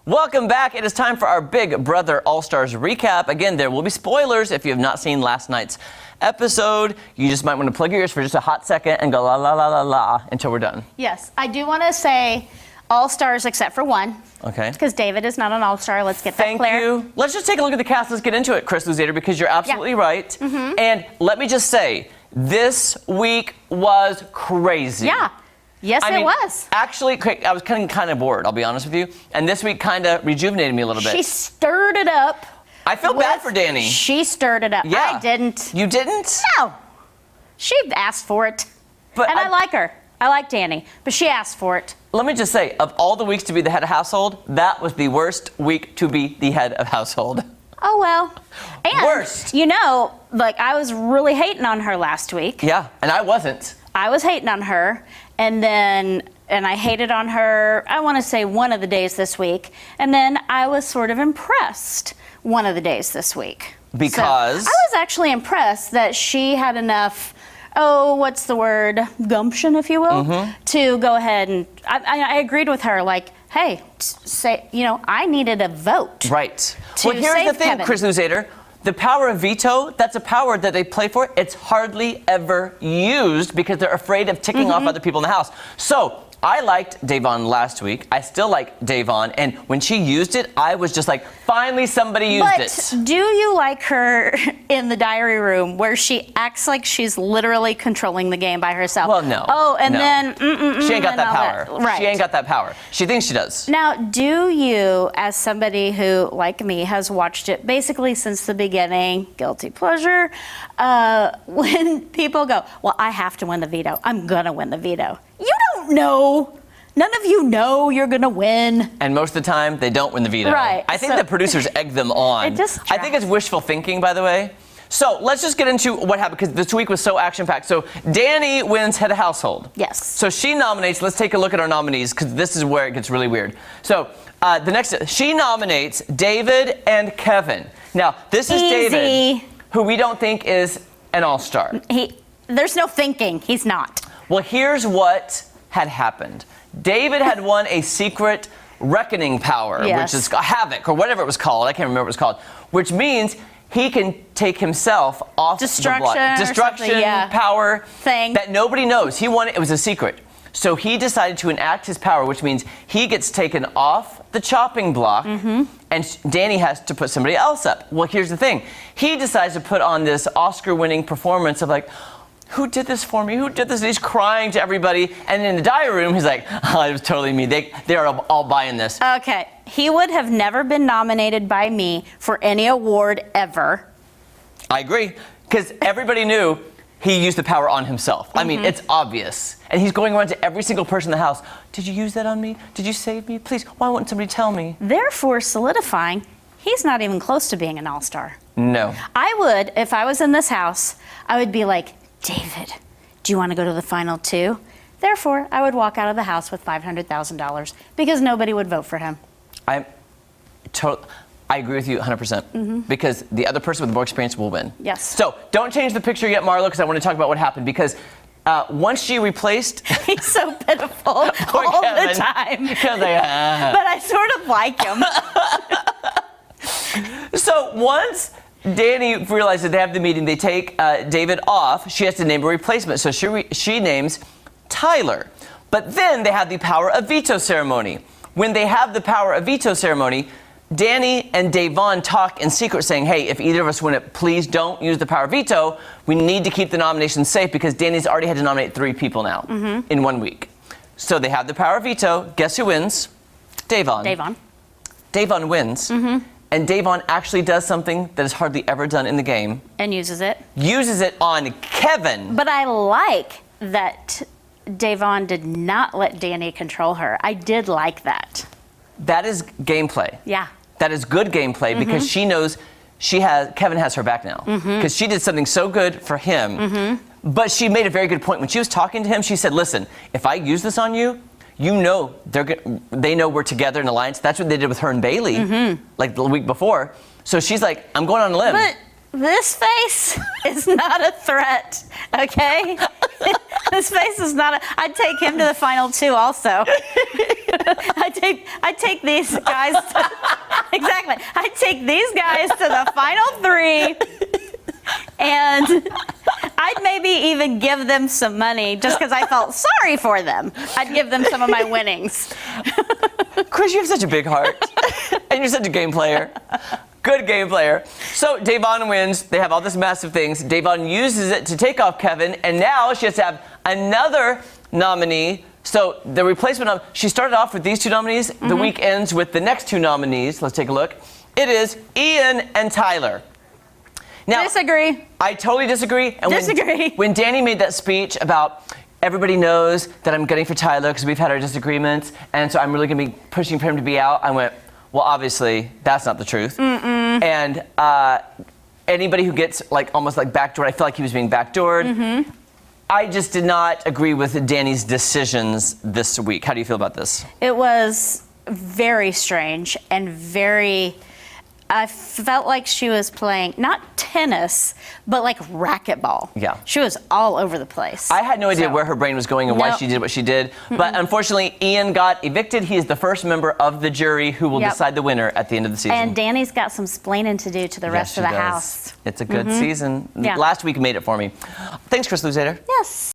Welcome back. It is time for our Big Brother All-Stars recap. Again, there will be spoilers if you have not seen last night's episode. You just might want to plug your ears for just a hot second and go la la la la la until we're done. Yes, I do want to say All-Stars except for one. Okay. Because David is not an All-Star. Let's get that clear. Thank you. Let's just take a look at the cast. Let's get into it, Chris Luzader, because you're absolutely right. And let me just say, this week was crazy. Yeah. Yes, I mean, it was. Actually, I was kind of bored, I'll be honest with you. And this week kind of rejuvenated me a little bit. She stirred it up. I feel bad for Danny. She stirred it up. Yeah. I didn't. You didn't? No. She asked for it. But and I like her. I like Danny. But she asked for it. Let me just say, of all the weeks to be the head of household, that was the worst week to be the head of household. Oh, well. And, worst. you know, like, I was really hating on her last week. Yeah, and I wasn't. I was hating on her, and I hated on her, I want to say one of the days this week, and then I was sort of impressed one of the days this week. Because? So I was actually impressed that she had enough, what's the word, gumption, if you will, to go ahead and, I agreed with her, like, hey, say, you know, I needed a vote. Right. To Well, here's save the thing, Kevin. Chris Luzader. The power of veto, that's a power that they play for. It's hardly ever used because they're afraid of ticking off other people in the house. So I liked Davon last week. I still like Davon. And when she used it, I was just like, finally somebody used it. But do you like her in the diary room where she acts like she's literally controlling the game by herself? Well, no. Oh, and no. then she ain't got that power. Right. She ain't got that power. She thinks she does. Now, do you, as somebody who, like me, has watched it basically since the beginning, guilty pleasure, when people go, well, I have to win the veto. I'm gonna win the veto. You don't know. None of you know you're gonna win. And most of the time, they don't win the veto. Right. I think the producers egg them on. It just I think it's wishful thinking, by the way. So let's just get into what happened, because this week was so action-packed. So Danny wins head of household. Yes. So she nominates, let's take a look at our nominees, because this is where it gets really weird. So she nominates David and Kevin. Now, this is Easy. David, who we don't think is an all-star. There's no thinking. He's not. Well, here's what had happened. David had won a secret reckoning power, Yes. which is havoc, or whatever it was called. I can't remember what it was called. Which means he can take himself off the block. Destruction power thing that nobody knows. He won it. It was a secret. So he decided to enact his power, which means he gets taken off the chopping block, and Danny has to put somebody else up. Well, here's the thing. He decides to put on this Oscar-winning performance of like, who did this for me? Who did this? And he's crying to everybody. And in the diary room, he's like, oh, it was totally me. They're all buying this. Okay. He would have never been nominated by me for any award ever. I agree. Because everybody knew he used the power on himself. I mean, it's obvious. And he's going around to every single person in the house. Did you use that on me? Did you save me? Please, why wouldn't somebody tell me? Therefore, solidifying, he's not even close to being an all-star. No. I would, if I was in this house, I would be like, David, do you want to go to the final two? Therefore, I would walk out of the house with $500,000 because nobody would vote for him. I agree with you 100%. Because the other person with more experience will win. Yes. So don't change the picture yet, Marlo, because I want to talk about what happened. Because once she replaced... He's so pitiful all the time. But I sort of like him. So once Danny realizes they have the meeting, they take David off. She has to name a replacement. So she names Tyler. But then they have the power of veto ceremony. When they have the power of veto ceremony, Danny and Davon talk in secret saying, hey, if either of us win it, please don't use the power of veto. We need to keep the nomination safe because Danny's already had to nominate 3 people now in 1 week. So they have the power of veto. Guess who wins? Davon. Davon wins. And Davon actually does something that is hardly ever done in the game. And uses it. Uses it on Kevin. But I like that Davon did not let Danny control her. I did like that. That is gameplay. Yeah. That is good gameplay because she knows Kevin has her back now. Because she did something so good for him. But she made a very good point. When she was talking to him, she said, listen, if I use this on you, you know they know we're together in alliance. That's what they did with her and Bailey, like the week before. So she's like, I'm going on a limb. But this face is not a threat, okay? His face is not. I'd take him to the final two also. I'd take these guys. Exactly. I'd take these guys to the final three, and I'd maybe even give them some money just because I felt sorry for them. I'd give them some of my winnings. Chris, you have such a big heart, and you're such a game player. Good game player. So Davon wins. They have all this massive things. Davon uses it to take off Kevin, and now she has to have another nominee. So the replacement she started off with these two nominees. Mm-hmm. The week ends with the next two nominees. Let's take a look. It is Ian and Tyler. Now, disagree. I totally disagree. And disagree. When Danny made that speech about everybody knows that I'm gunning for Tyler because we've had our disagreements, and so I'm really going to be pushing for him to be out, I went, well, obviously, that's not the truth. Mm-mm. And anybody who gets almost backdoored, I feel like he was being backdoored. Mm-hmm. I just did not agree with Danny's decisions this week. How do you feel about this? It was very strange and very. I felt like she was playing not tennis, but like racquetball. Yeah. She was all over the place. I had no idea where her brain was going and why she did what she did. Mm-mm. But unfortunately, Ian got evicted. He is the first member of the jury who will decide the winner at the end of the season. And Danny's got some splaining to do to the rest of the house. It's a good season. Yeah. Last week made it for me. Thanks, Chris Luzader. Yes.